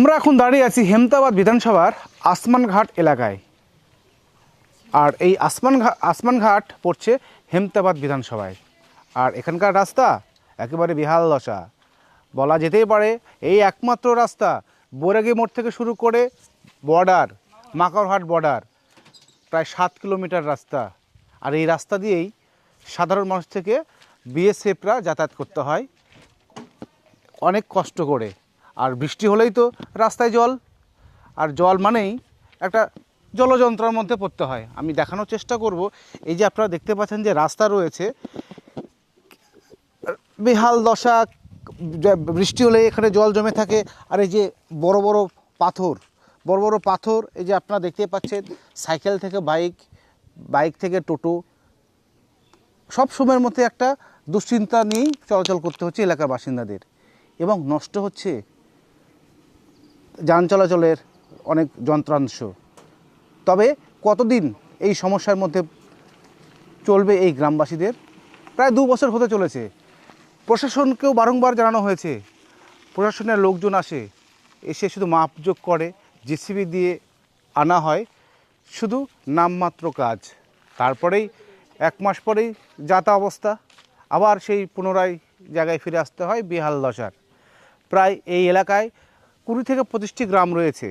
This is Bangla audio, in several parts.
আমরা এখন দাঁড়িয়ে আছি হেমতাবাদ বিধানসভার আসমানঘাট এলাকায়। আর এই আসমানঘাট পড়ছে হেমতাবাদ বিধানসভায়। আর এখানকার রাস্তা একেবারে বেহাল দশা বলা যেতেই পারে। এই একমাত্র রাস্তা বৈরাগী মোড় থেকে শুরু করে বর্ডার, মাকড়হাট বর্ডার, প্রায় 7 কিলোমিটার রাস্তা। আর এই রাস্তা দিয়েই সাধারণ মানুষ থেকে বিএসএফরা যাতায়াত করতে হয় অনেক কষ্ট করে। আর বৃষ্টি হলেই তো রাস্তায় জল, আর জল মানেই একটা জলযন্ত্রের মধ্যে পড়তে হয়। আমি দেখানোর চেষ্টা করব। এই যে আপনারা দেখতে পাচ্ছেন যে রাস্তা রয়েছে, বেহাল দশা, বৃষ্টি হলে এখানে জল জমে থাকে। আর এই যে বড় বড় পাথর, এই যে আপনারা দেখতে পাচ্ছেন, সাইকেল থেকে বাইক থেকে টোটো, সব সময়ের মধ্যে একটা দুশ্চিন্তা নিয়েই চলাচল করতে হচ্ছে এলাকার বাসিন্দাদের। এবং নষ্ট হচ্ছে যান চলাচলের অনেক যন্ত্রাংশ। তবে কতদিন এই সমস্যার মধ্যে চলবে এই গ্রামবাসীদের? প্রায় 2 বছর হতে চলেছে। প্রশাসনকেও বারংবার জানানো হয়েছে, প্রশাসনের লোকজন এসে শুধু মাপজোক করে, জেসিবি দিয়ে আনা হয়, শুধু নামমাত্র কাজ। তারপরেই 1 মাস পরেই যাতা অবস্থা, আবার সেই পুনরায় জায়গায় ফিরে আসতে হয় বেহাল দশার। প্রায় এই এলাকায় 20 থেকে 25টি গ্রাম রয়েছে।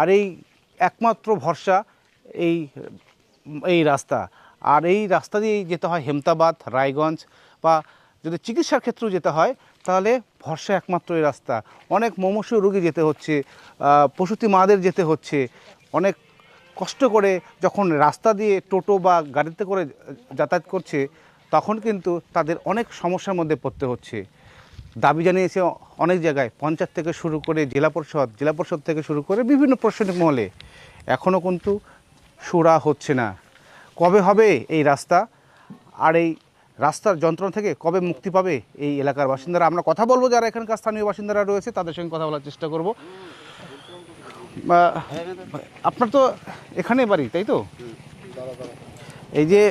আর এই একমাত্র ভরসা এই রাস্তা। আর এই রাস্তা দিয়েই যেতে হয় হেমতাবাদ, রায়গঞ্জ, বা যদি চিকিৎসার ক্ষেত্রেও যেতে হয় তাহলে ভরসা একমাত্র এই রাস্তা। অনেক মুমূর্ষু রোগী যেতে হচ্ছে, প্রসূতি মাদের যেতে হচ্ছে। অনেক কষ্ট করে যখন রাস্তা দিয়ে টোটো বা গাড়িতে করে যাতায়াত করছে, তখন কিন্তু তাদের অনেক সমস্যার মধ্যে পড়তে হচ্ছে। দাবি জানিয়েছে অনেক জায়গায়, পঞ্চায়েত থেকে শুরু করে জেলা পরিষদ থেকে শুরু করে বিভিন্ন প্রশাসনিক মহলে। এখনও কিন্তু সুরা হচ্ছে না। কবে হবে এই রাস্তা? আর এই রাস্তার যন্ত্রণা থেকে কবে মুক্তি পাবে এই এলাকার বাসিন্দারা? আমরা কথা বলবো যারা এখানকার স্থানীয় বাসিন্দারা রয়েছে, তাদের সঙ্গে কথা বলার চেষ্টা করব। আপনার তো এখানে বাড়ি, তাই তো? এই যে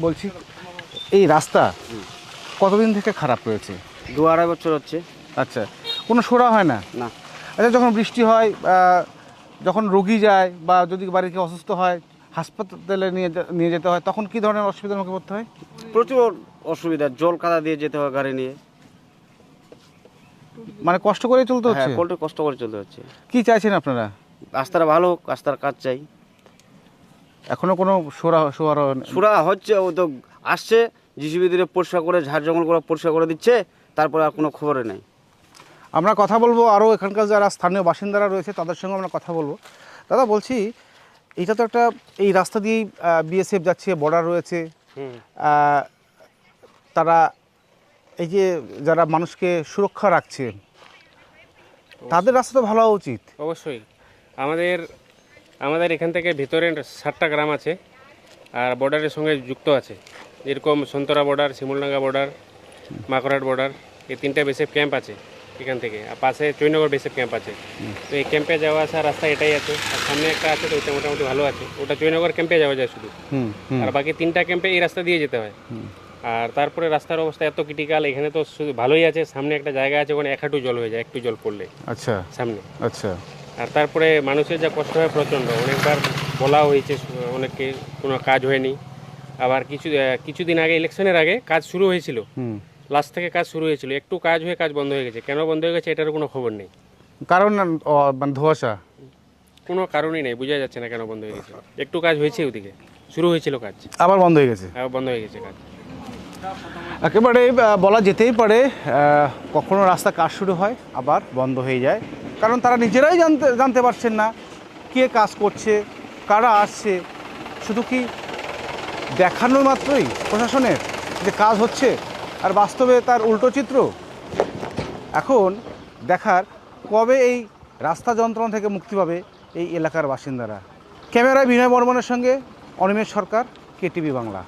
বলছি, এই রাস্তা কতদিন থেকে খারাপ রয়েছে? 2-2.5 বছর হচ্ছে। আচ্ছা, কোনো সুরা হয় না? না। আচ্ছা, যখন বৃষ্টি হয়, যখন রোগী যায়, বা যদি বাড়িতে অসুস্থ হয়, হাসপাতালে নিয়ে যেতে হয়, তখন কী ধরনের অসুবিধার মুখে পড়তে হয়? প্রচুর অসুবিধা, জল কাদা দিয়ে যেতে হয় গাড়ি নিয়ে। মানে কষ্ট করে চলতে হচ্ছে? হ্যাঁ, পোল্ট্রি কষ্ট করে চলতে হচ্ছে। কি চাইছেন আপনারা? রাস্তাটা ভালো হোক, রাস্তার কাজ চাই। এখনো কোনো সুরা হচ্ছে, ও তো আসছে, জিসিবি দিয়ে পরিষ্কার করে, ঝাড় জঙ্গল করে পরিষ্কার করে দিচ্ছে, তারপরে আর কোনো খবরে নেই। আমরা কথা বলবো আরও এখানকার যারা স্থানীয় বাসিন্দারা রয়েছে, তাদের সঙ্গে আমরা কথা বলবো। দাদা, বলছি, এইটা তো একটা, এই রাস্তা দিয়েই বিএসএফ যাচ্ছে, বর্ডার রয়েছে, তারা এই যে যারা মানুষকে সুরক্ষা রাখছে, তাদের রাস্তা তো ভালো হওয়া উচিত। অবশ্যই। আমাদের এখান থেকে ভিতরে 7টা গ্রাম আছে, আর বর্ডারের সঙ্গে যুক্ত আছে। যেরকম সন্তরা বর্ডার, শিমুলডাঙ্গা বর্ডার, মাকড়হাট বর্ডার, এই 3টা বিএসএফ ক্যাম্প আছে এখান থেকে। আর পাশে চৈনগর বিএসএফ ক্যাম্প আছে। তো এই ক্যাম্পে যাওয়া আসা রাস্তা এটাই আছে। আর সামনে একটা আছে, তো ওইটা মোটামুটি ভালো আছে। ওটা চৈনগর ক্যাম্পে যাওয়া যায় শুধু। আর বাকি 3টা ক্যাম্পে এই রাস্তা দিয়ে যেতে হয়। আর তারপরে রাস্তার অবস্থা এত ক্রিটিক্যাল, এখানে তো শুধু ভালোই আছে, সামনে একটা জায়গা আছে ওখানে 1 হাঁটু জল হয়ে যায়, একটু জল পড়লে। আচ্ছা, সামনে। আচ্ছা। আর তারপরে মানুষের যা কষ্ট হয় প্রচণ্ড, অনেকবার বলা হয়েছে অনেককে, কোনো কাজ হয়নি। আবার কিছুদিন আগে, ইলেকশনের আগে কাজ শুরু হয়েছিল, লাস্ট থেকে কাজ শুরু হয়েছিল, একটু কাজ হয়ে কাজ বন্ধ হয়ে গেছে। কেন বন্ধ হয়ে গেছে এটারও কোনো খবর নেই। কারণ ধোঁয়াশা, কোনো কারণই নেই, বোঝা যাচ্ছে না কেন বন্ধ হয়ে গেছে। একটু কাজ হয়েছে, ওদিকে শুরু হয়েছিল কাজ, আবার বন্ধ হয়ে গেছে। আবার বন্ধ হয়ে গেছে কাজ। একেবারে বলা যেতেই পারে, কখনো রাস্তা কাজ শুরু হয়, আবার বন্ধ হয়ে যায়। কারণ তারা নিজেরাই জানতে পারছেন না কে কাজ করছে, কারা আসছে। শুধু কি দেখানো মাত্রই প্রশাসনের যে কাজ হচ্ছে, আর বাস্তবে তার উল্টো চিত্র। এখন দেখার কবে এই রাস্তা যন্ত্রণা থেকে মুক্তি পাবে এই এলাকার বাসিন্দারা। ক্যামেরায় বিনয় বর্মনের সঙ্গে অনিমেষ সরকার, কেটিভি বাংলা।